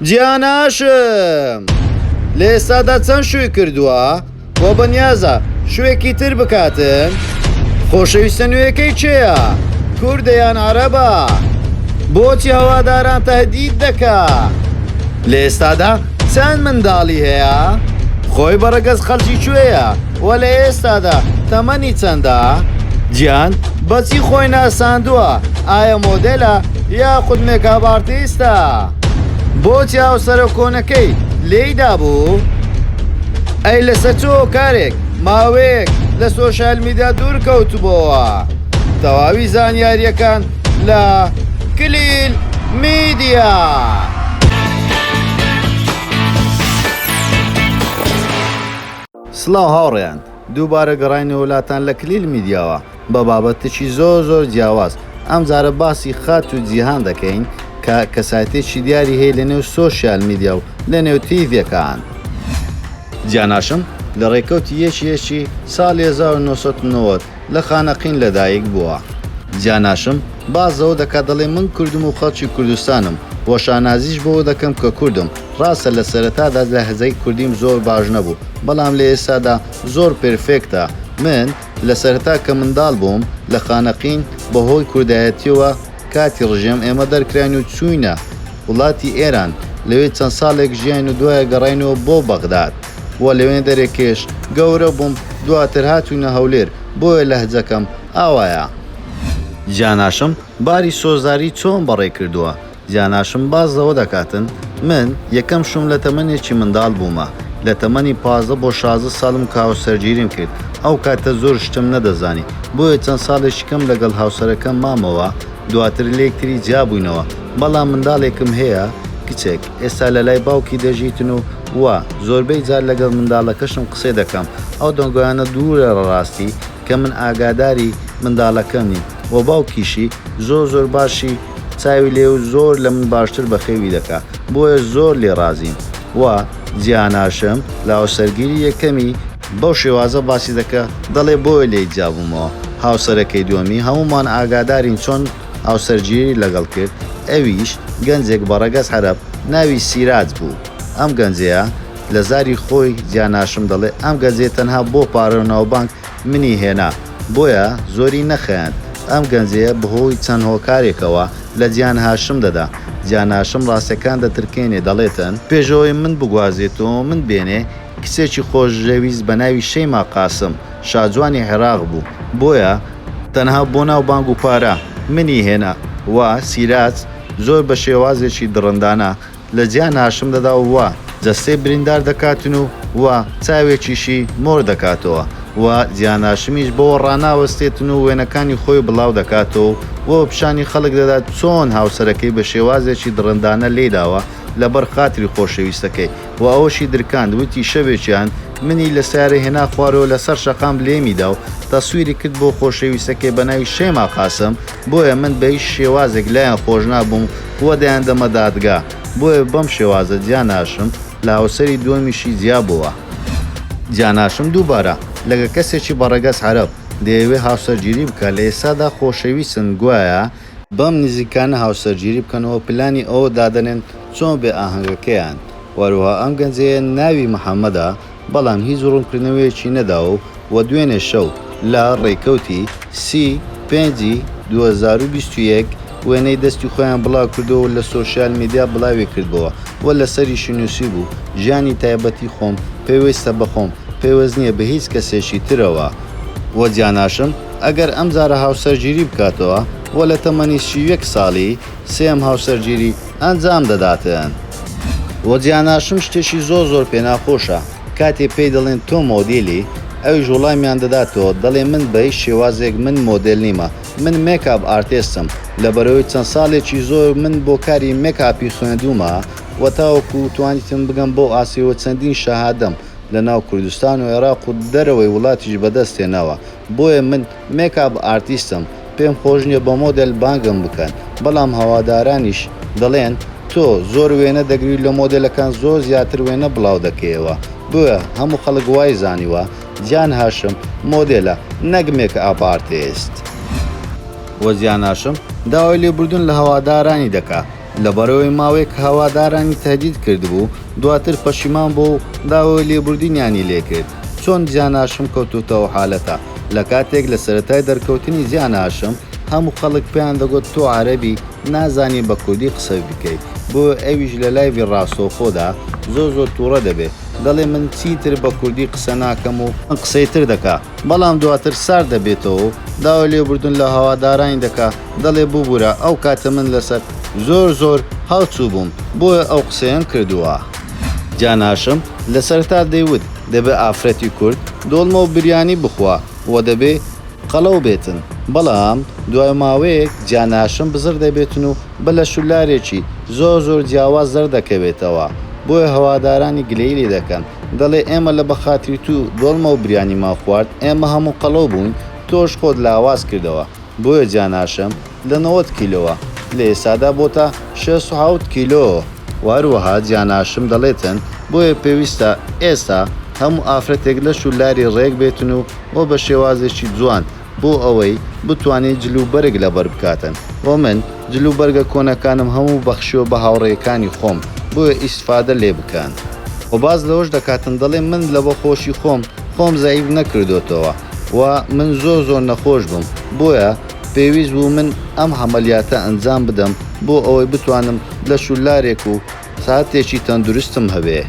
گیاناشم لە ئێستادا چەند شوێ کردووە بۆ بەنیازە شوێکی تر بکاتن خۆشەویستە نوێەکەی چێە کوردەیان عەرەبە بۆچی هەواداران تەهدید دەکا لە ئێستادا چەند منداڵی هەیە خۆی بەڕەگەز خەڵکی کوێیە وە لە ئێستادا تەمەنی چەندە گیان بەچی خۆی ناساندووە ئایا مۆدێلە یاخود مێکاپ ئارتیستە بۆچی هاوسەرە کۆنەکەی لێیدا بوو ئەی لەسەر چۆ کارێک ماوەیەک لە سۆشال میدیا دوور کەوتبەوە تەواوی زانیاریەکان لە کلیل میدیا. سڵاو هاوڕێیان دووبارە گەڕاینە وڵاتان لە کلیل میدیاوە بە بابەتێکی زۆر جیاواز ئەم جارە باسی خات و جیهان دەکەین کە کەسایەتێکی دیاری هەیە لە نێو سۆشیال میدیا و لە نێو تیڤەکان. گیاناشم لە ڕێکەوتی یەکی ساڵی 1990 لە خانەقین لەدایک بووە. گیاناشم بازەوە دەکات دەڵێ من کوردم و خەڵکی کوردستانم بۆ شانازیش بۆ دەکەم کە کوردم ڕاستە لە سەرەتادا لە هەزای کوردیم زۆر باش نەبوو بەڵام لە ئێستادا زۆر پرفێکتە. من لە سەرەتا کە منداڵ بووم لە خانەقین بەهۆی کوردایەتیەوە کاتی ڕژێم ئێمە دەرکراین و چووینە وڵاتی ئێران لەوێ چەند ساڵێک ژیان و دوایە گەڕاینەوە بۆ بەغداد وە لەوێن دەرێکێش گەورە بووم دواتر هاتوونە هەولێر بۆیە لەهجەکەم ئاوایە. گیاناشم باری سۆزاری چۆن بەڕێ کردووە. گیاناشم بازەوە دەکاتن من یەکەم شوم لە تەمەنێکی منداڵ بوومە لە تەمەنی 15 بۆ 16 ساڵم کە هاوسەرگیریم کرد ئەو کاتە زۆر شتم نەدەزانی بۆیە چەند ساڵێکی کەم لەگەڵ هاوسەرەکەم مامەوە دواتر لێکتری جابووینەوە بەڵام منداڵێکم هەیە کچێک ئێستا لە لای باوکی دەژیتن و وە زۆربەی جار لەگەڵ منداڵەکەشم قسەی دەکەم ئەو دەنگۆیانە دوورە ڕاستی کە من ئاگاداری منداڵەکەم نیم و باوکیشی زۆر باشی چاوی لێ و زۆر لە من باشتر بەخێوی دەکا بۆیە زۆر لێ ڕازیم. وە گیاناشم لە هاوسەرگیری یەکەمی بەو شێوازە باسی دەکە دەڵێ بۆیە لێی جابوومەوە. هاوسەرەکەی دووەمی هەمومان ئاگادارین چۆن هاوسەرگیری لەگەڵ کرد ئەویش گەنجێک بەڕەگەز عەرەب ناوی سیراج بوو. ئەم گەنجەیە لە زاری خۆی گیاناشم دەڵێ ئەم گەنجێ تەنها بۆ پارە ناوبانک منی هێنا بۆیە زۆری نەخەیان. ئەم گەنجەیە بەهۆی چەند هۆکارێکەوە لە گیانهاشم دەدا. گیاناشم ڕاستەکان دەترکێنێ دەڵێتن پێشەوەی من بگوازێتەوە من بێنێ کچێکی خۆشەویست بە ناوی شەیما قاسم شاجوانی عێراق بوو بۆیە تەنها بۆ ناو بانگ و پارە منی هێنا و سیراج زۆر بە شێوازێکی دڕندانە لە گیانهاشم دەدا و وە جەستەی بریندار دەکاتن و چاوێکیشی مۆر دەکاتەوە و گیانهاشمیش بۆ ڕناوەستێتن و وێنەکانی خۆی بڵاو دەکاتەوە و پیشانی خەڵک دەدات چۆن هاوسەرەکەی بە شێوازێکی دڕندانە لێداوە لەبەر خاتری خۆشەویستەکەی و ئەوەشی درکاند وتی شەوێکیان منی لە سیارە هێنا خوارەوە لەسەر شەقام لێمیدا و تەسویری کرد بۆ خۆشەویستەکەی بە ناوی شەیما قاسم بۆیە من بە هیچ شێوازێک لایەن خۆش نابووم وە دەیان دەمە دادگا بۆیە بەم شێوازە گیاناشم لە هاوسەری دووەمیشی جیابەوە. گیاناشم دووبارە لەگە کەسێکی بەڕەگەز عەرەب دەیەوێ هاوسەرگیری بکە لە ئێستادا خۆشەویستن گوایە بەم نزیکانە هاوسەرگیری بکەنەوە پلانی ئەوە دادەنێن چۆن بێ ئاهەنگەکەیان. وەروها ئەم گەنجەیە ناوی محەممەدە بەڵام هیچ ڕوونکردنەوەیەکی نەداوە و دوێنێ شەو لە ڕێکەوتی سی 5 2021 وێنەی دەستی خۆیان بڵاو کردەوە لە سۆشیال میدیا بڵاوی کردبەوە و لەسەریشی نووسی بوو ژیانی تایبەتی خۆم پێویستە بەخۆم پێوەست نییە بە هیچ کەسێکی ترەوە. وە گیاناشم ئەگەر ئەم جارە هاوسەرگیری بکاتەوە وە لە تەمەنیشی 1 ساڵی سێم هاوسەرگیری ئەنجام دەداتن. وە گیاناشم شتێکی زۆر پێناخۆشە کاتێ پێی دەڵێن تۆ مۆدیلی ئەویش وەڵامیان دەداتەوە دەڵێ من بە هیچ شێوازێک من مۆدل نیمە من مێکاپ ئارتێستم لەبەرەوەی چەند ساڵێکی زۆر من بۆ کاری مێکاپی خوێندومە و تاوەکو توانیتم بگەم بۆ ئاسیەوە چەندین شەهادەم لە ناو کوردستان و عێراق و دەرەوەی وڵاتیش بەدەستێنەوە بۆیە من مێکاپ ئارتیستم پێم خۆش نییە بە مۆدل بانگم بکەن بەڵام هەوادارانیش دەڵێن تۆ زۆر وێنە دەگری لە مۆدلەکان زۆر زیاتر وێنە بڵاو دەکەیەوە بۆیە هەموو خەڵک وای زانیوە گیانهاشم مۆدێلە نەک مێکاپ ئارتیست. وە گیانهاشم داوای لێبوردن لە هەوادارانی دەکا لەبەرەوەی ماوەیەک هەوادارانی تهدید کردبوو دواتر پەشیمان بۆ داوای لێبوردنیانی لێکرد. چۆن جیان هاشم کەوتوتەوە حالەتە لە کاتێک لە سەرەتای دەرکەوتنی جیان هاشم هەموو خەڵک پێیان دەگوت تۆ عەرەبی نازانی بە کوردی قسە بکەیت بۆ ئەویش لە لایڤی ڕاستەوخۆدا زۆر تووڕە دەبێت دەڵێ من چیتر بە کوردی قسە ناکەم و قسەی تر دەکا بەڵام دواتر سار دەبێتەوە داوای لێبوردن لە هەوادارانی دەکا دەڵێ ببوورە ئەو کاتە من لەسەر زۆر هاوچوو بووم بۆیە ئەو قسەیان کردووە. جیان هاشم لە سەرتا دەیوت دەبێ ئافرەتی کورد دۆڵمە و بریانی بخوا و دەبێ قەڵەو بێتن بەڵام دوای ماوەیەک جیان هاشم بزر دەبێتن و بە لە شولارێکی زۆر جیاواز زەر دەکەوێتەوە بۆیە هەوادارانی گلەی لێ دەکەن دەڵێ ئێمە لە بەخاتری تو دۆڵمە و بریانی ما خوارد ئێمە هەموو قەڵەو بووین تۆش خۆت لاواز کردەوە بۆیە جیان هاشم لە 90 کیلۆوە لە ئێستادا بۆتە 6 کیلۆ. واروەها جیان هاشم دەڵێتن بۆیە پێویستە ئێستا هەموو ئافرەتێک لە شولاری ڕێک بێتن و بۆ بە شێوازێکی جوان بۆ ئەوەی بتوانێت جلوبەرگ لەبەر بکاتن بۆ من جلوبەرگە کۆنەکانم هەموو بەخشیۆ بە هاوڕێیەکانی خۆم بۆیە ئیسفادە لێ بکەن و باز لەوەش دەکاتن دەڵێ من لە بە خۆشی خۆم زەعیف نەکردوتەوە و من زۆر نەخۆش بووم بۆیە پێویست بوو من ئەم عەمەلیاتە ئەنجام بدەم بۆ ئەوەی بتوانم لە شولارێک و ساتێکی تەندروستم هەبێ.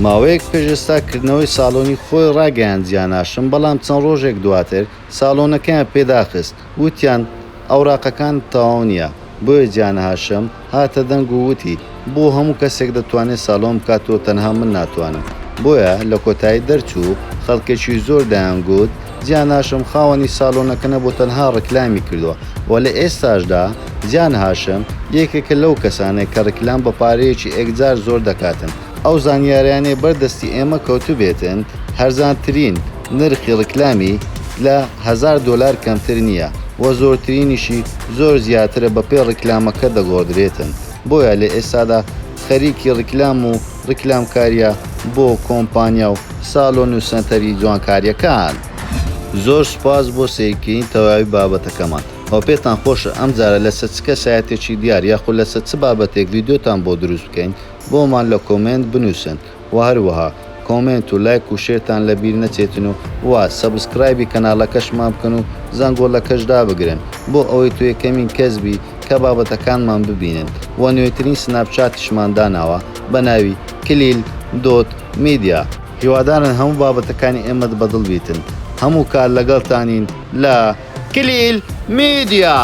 ماوەیەک پێشێستاکردنەوەی ساڵۆنی خۆی ڕاگەیان جیان هاشم بەڵام چەند ڕۆژێک دواتر ساڵۆنەکەیان پێداخست وتیان ئەوراقەکان تەواو نییە بۆیە جیان هاشم هاتە دەنگ و وتی بۆ هەموو کەسێک دەتوانێت ساڵۆن بکاتەوە تەنها من ناتوانم بۆیە لە کۆتایی دەرچوو خەڵکێکی زۆر دەیانگوت جیان هاشم خاوەنی ساڵۆنەکە نەبوو تەنها ڕکلامی کردووە و لە ئێستاشدا جیان هاشم یەکێکە لەو کەسانێک کە ڕکلام بە پارەیەکی ئەکجار زۆر دەکاتن ئەو زانیاریانێ بەردەستی ئێمە کەوتو بێتن هەرزانترین نرخی ڕکلامی لە $1000 کەمتر نییە و زۆرترینیشی زۆر زیاترە بە پێ ڕکلامەکە دەگۆدرێتن بۆیە لە ئێستادا خەریکی ڕکلام و ڕکلامکاریە بۆ کۆمپانیا و ساڵۆن و سەنتەری جوانکاریەکان. زۆر سوپاس بۆ سەیرکردنی تەواوی بابەتەکەمان ئەو پێتان خۆشە ئەم جارە لەسەر چ کەسایەتێکی دیار یاخود لەسەر چ بابەتێک ڤیدیۆتان بۆ دروست بکەین بۆمان لە کۆمنت بنووسن و هەروەها کۆمنت و لایک و شێرتان لەبیر نەچێتن و سەبسکرایبی کەناڵەکەشمان بکەن و زەنگۆڵەکەشدا بگرن بۆ ئەوەی تو یەکەمین کەسبی کە بابەتەکانمان ببینن و نوێترین سناپچاتیشمان داناوە بە ناوی کلیل.media. هیوادارن هەموو بابەتەکانی ئێمە بەدڵ بیتن هەموو کار لەگەڵتانین لە کلیل میدیا.